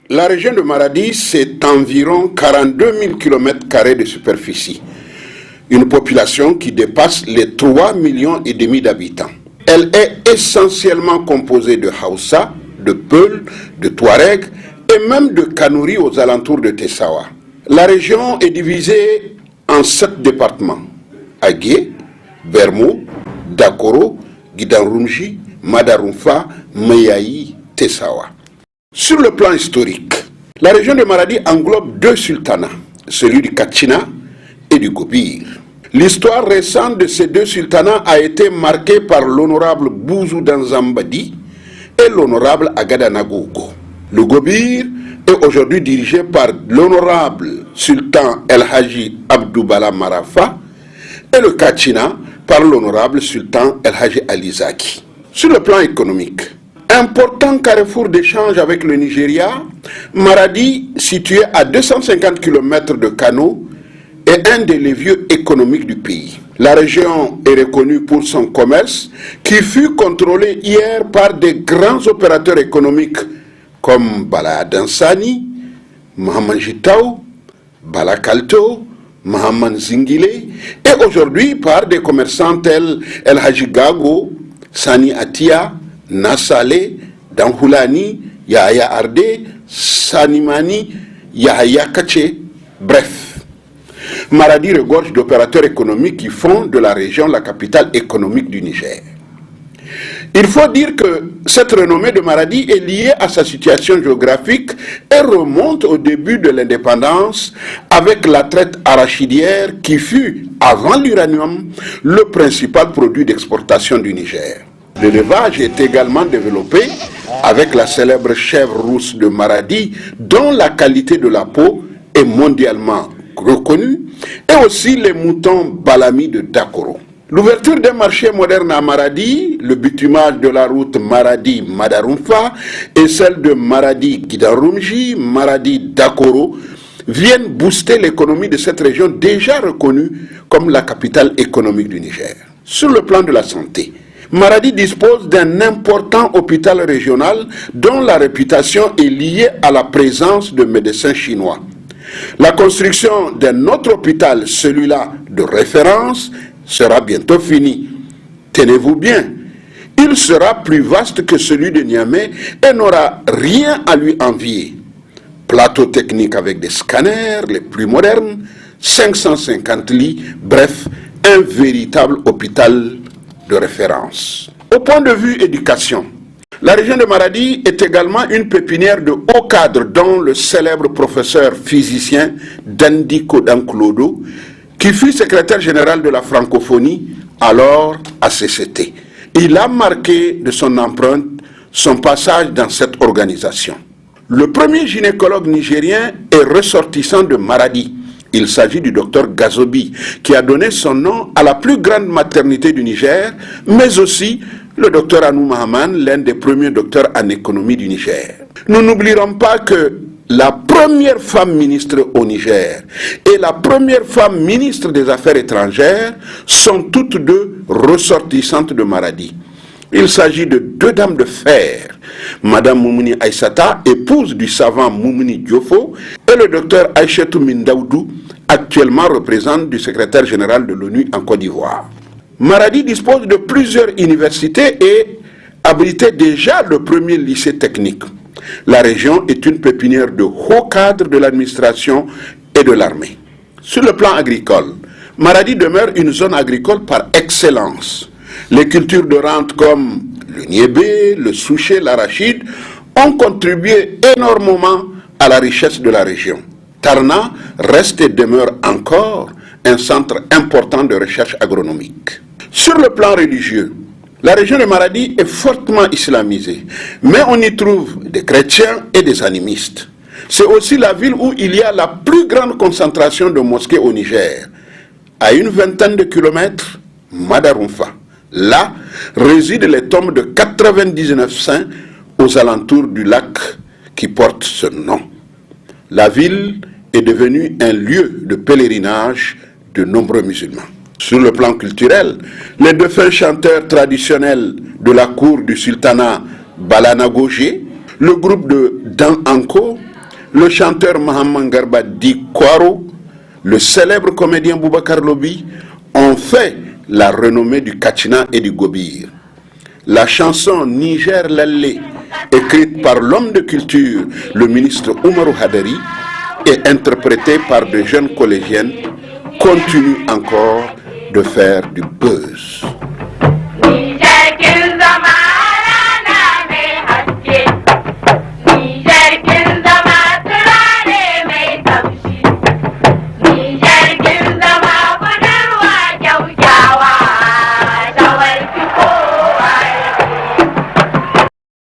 La région de Maradi, c'est environ 42 000 km² de superficie. Une population qui dépasse les 3,5 millions d'habitants. Elle est essentiellement composée de Hausa, de Peul, de Touareg et même de Kanouri aux alentours de Tessawa. La région est divisée en 7 départements. Agué, Bermo, Dakoro, Gidanrumji, Madarumfa, Mayaï, Tessawa. Sur le plan historique, la région de Maradi englobe 2 sultanats, celui du Kachina et du Gobir. L'histoire récente de ces 2 sultanats a été marquée par l'honorable Bouzou Danzambadi et l'honorable Agada Nagogo. Le Gobir est aujourd'hui dirigé par l'honorable sultan El Haji Abdoubala Marafa et le Kachina par l'honorable sultan El Haji Alizaki. Sur le plan économique, important carrefour d'échange avec le Nigeria, Maradi, situé à 250 km de Kano, est un des leviers économiques du pays. La région est reconnue pour son commerce qui fut contrôlé hier par des grands opérateurs économiques comme Bala Dansani, Mohamed Jitao, Bala Kalto, Mohamed Zingile et aujourd'hui par des commerçants tels El Haji Gago, Sani Atia, Nassale, Danhoulani, Yahya Arde, Sanimani, Yahya Kache, bref. Maradi regorge d'opérateurs économiques qui font de la région la capitale économique du Niger. Il faut dire que cette renommée de Maradi est liée à sa situation géographique et remonte au début de l'indépendance avec la traite arachidière qui fut, avant l'uranium, le principal produit d'exportation du Niger. L'élevage est également développé avec la célèbre chèvre rousse de Maradi dont la qualité de la peau est mondialement reconnue et aussi les moutons Balami de Dakoro. L'ouverture d'un marché moderne à Maradi, le bitumage de la route Maradi-Madarumfa et celle de Maradi-Gidarumji, Maradi-Dakoro viennent booster l'économie de cette région déjà reconnue comme la capitale économique du Niger. Sur le plan de la santé, Maradi dispose d'un important hôpital régional dont la réputation est liée à la présence de médecins chinois. La construction d'un autre hôpital, celui-là de référence, sera bientôt finie. Tenez-vous bien, il sera plus vaste que celui de Niamey et n'aura rien à lui envier. Plateau technique avec des scanners les plus modernes, 550 lits, bref, un véritable hôpital de référence. Au point de vue éducation, la région de Maradi est également une pépinière de hauts cadres dont le célèbre professeur physicien Dandiko Danklodo, qui fut secrétaire général de la francophonie, alors à CCT. Il a marqué de son empreinte son passage dans cette organisation. Le premier gynécologue nigérien est ressortissant de Maradi. Il s'agit du docteur Gazobi, qui a donné son nom à la plus grande maternité du Niger, mais aussi le docteur Anou Mahaman, l'un des premiers docteurs en économie du Niger. Nous n'oublierons pas que la première femme ministre au Niger et la première femme ministre des Affaires étrangères sont toutes deux ressortissantes de Maradi. Il s'agit de 2 dames de fer, Madame Moumouni Aïssata, épouse du savant Moumouni Diofo, et le docteur Aïchetou Mindaoudou, actuellement représentante du secrétaire général de l'ONU en Côte d'Ivoire. Maradi dispose de plusieurs universités et abritait déjà le premier lycée technique. La région est une pépinière de hauts cadres de l'administration et de l'armée. Sur le plan agricole, Maradi demeure une zone agricole par excellence. Les cultures de rente comme le niébé, le souchet, l'arachide ont contribué énormément à la richesse de la région. Tarna reste et demeure encore un centre important de recherche agronomique. Sur le plan religieux, la région de Maradi est fortement islamisée, mais on y trouve des chrétiens et des animistes. C'est aussi la ville où il y a la plus grande concentration de mosquées au Niger. À une vingtaine de kilomètres, Madarumfa. Là résident les tombes de 99 saints aux alentours du lac qui porte ce nom. La ville est devenue un lieu de pèlerinage de nombreux musulmans. Sur le plan culturel, les défunts chanteurs traditionnels de la cour du sultanat Balana Gogé, le groupe de Dan Anko le chanteur Mahaman Garba Di Kwaro, le célèbre comédien Boubacar Lobi ont fait la renommée du Kachina et du Gobir. La chanson Niger Lallé, écrite par l'homme de culture, le ministre Oumarou Hadari, et interprétée par de jeunes collégiennes, continue encore de faire du buzz. Niger